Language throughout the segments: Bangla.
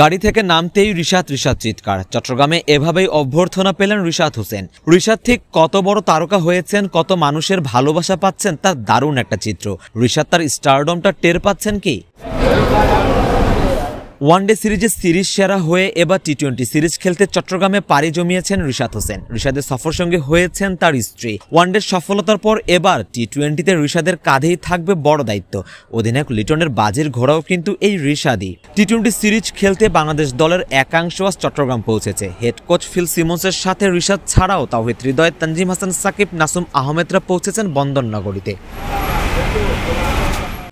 গাড়ি থেকে নামতেই রিশাদ চিৎকার। চট্টগ্রামে এভাবেই অভ্যর্থনা পেলেন রিশাদ হোসেন। রিশাদ ঠিক কত বড় তারকা হয়েছেন, কত মানুষের ভালোবাসা পাচ্ছেন, তার দারুণ একটা চিত্র। রিশাদ তার স্টারডমটা টের পাচ্ছেন কি? ওয়ানডে সিরিজে সিরিজ সেরা হয়ে এবার টি-20 সিরিজ খেলতে চট্টগ্রামে পাড়ি জমিয়েছেন রিশাদ হোসেন। রিশাদের সফর সঙ্গী হয়েছেন তার স্ত্রী। ওয়ানডের সফলতার পর এবার টি-20তে রিশাদের কাঁধেই থাকবে বড় দায়িত্ব। অধিনায়ক লিটনের বাজির ঘোড়াও কিন্তু এই রিশাদই। টি-20 সিরিজ খেলতে বাংলাদেশ দলের একাংশ আজ চট্টগ্রাম পৌঁছেছে। হেড কোচ ফিল সিমন্সের সাথে রিশাদ ছাড়াও তাওহিদ হৃদয়, তানজিম হাসান সাকিব, নাসুম আহমেদরা পৌঁছেছেন বন্দরনগরীতে।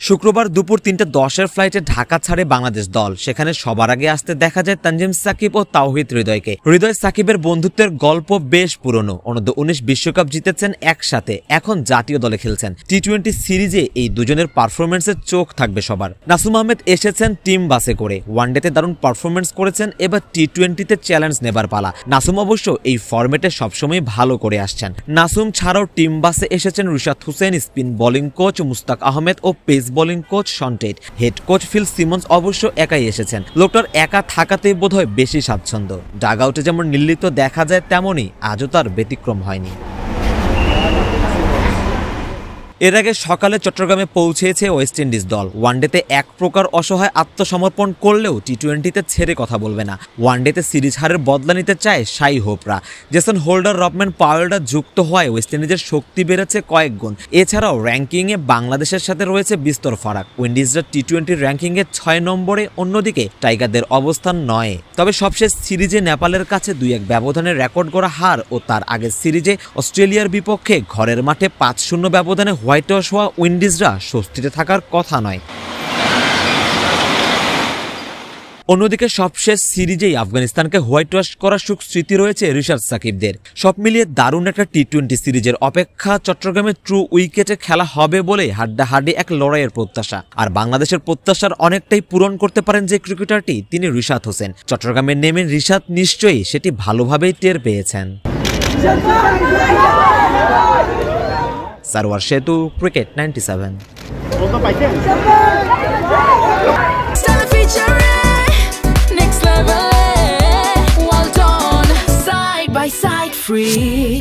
শুক্রবার দুপুর 3:10 ফ্লাইটে ঢাকা ছাড়ে বাংলাদেশ দল। সেখানে সবার আগে আসতে দেখা যায় তানজিম সাকিব ও তাওহিদ হৃদয়কে। হৃদয় সাকিবের বন্ধুত্বের গল্প বেশ পুরনো। অনূর্ধ্ব-19 বিশ্বকাপ জিতেছেন একসাথে, এখন জাতীয় দলে খেলছেন। টি-20 সিরিজে এই দুজনের পারফরমেন্সের চোখ থাকবে সবার। নাসুম আহমেদ এসেছেন টিম বাসে করে। ওয়ানডেতে দারুণ পারফরমেন্স করেছেন, এবার টি-20তে চ্যালেঞ্জ নেবার পালা। নাসুম অবশ্য এই ফরম্যাটে সবসময় ভালো করে আসছেন। নাসুম ছাড়াও টিম বাসে এসেছেন Rishad Hossain, spin bowling coach Mushtaq Ahmed ও pace bowling coach Shaun Tait. Head coach Phil Simmons অবশ্য একাই এসেছেন। লোকটার একা থাকাতেই বোধহয় বেশি স্বাচ্ছন্দ্য। ডাগ আউটে যেমন নির্লিপ্ত দেখা যায়, তেমনই আজও তার ব্যতিক্রম হয়নি। এর আগে সকালে চট্টগ্রামে পৌঁছেছে ওয়েস্ট ইন্ডিজ দল। ওয়ানডেতে এক প্রকার অসহায় আত্মসমর্পণ করলেও টি-20তে ছেড়ে কথা বলবে না। ওয়ানডেতে সিরিজ হারের বদলা নিতে চায় শাই হোপরা। জেসন হোল্ডার, রবম্যান পাওয়েলরা যুক্ত হওয়ায় ওয়েস্ট ইন্ডিজের শক্তি বেড়েছে কয়েক গুণ। এছাড়াও র্যাঙ্কিংয়ে বাংলাদেশের সাথে রয়েছে বিস্তর ফারাক। উইন্ডিজরা টি-20 র্যাঙ্কিংয়ে 6 নম্বরে, অন্যদিকে টাইগারদের অবস্থান 9। তবে সবশেষ সিরিজে নেপালের কাছে 2-1 ব্যবধানের রেকর্ড গড়া হার ও তার আগের সিরিজে অস্ট্রেলিয়ার বিপক্ষে ঘরের মাঠে 5-0 ব্যবধানে হোয়াইট ওয়াশ হওয়া উইন্ডিজরা স্বস্তিতে থাকার কথা নয়। অন্যদিকে সবশেষ সিরিজেই আফগানিস্তানকে হোয়াইট ওয়াশ করার সুখ স্মৃতি রয়েছে রিশাদ সাকিবদের। সব মিলিয়ে দারুণ একটা টি-20 সিরিজের অপেক্ষা। চট্টগ্রামে ট্রু উইকেটে খেলা হবে বলে হাড্ডাহাড্ডি এক লড়াইয়ের প্রত্যাশা। আর বাংলাদেশের প্রত্যাশার অনেকটাই পূরণ করতে পারেন যে ক্রিকেটারটি, তিনি রিশাদ হোসেন। চট্টগ্রামে নেমে রিশাদ নিশ্চয়ই সেটি ভালোভাবেই টের পেয়েছেন। সারোয়ার সেতু, cricket 97। Next level, well done, side by side, free.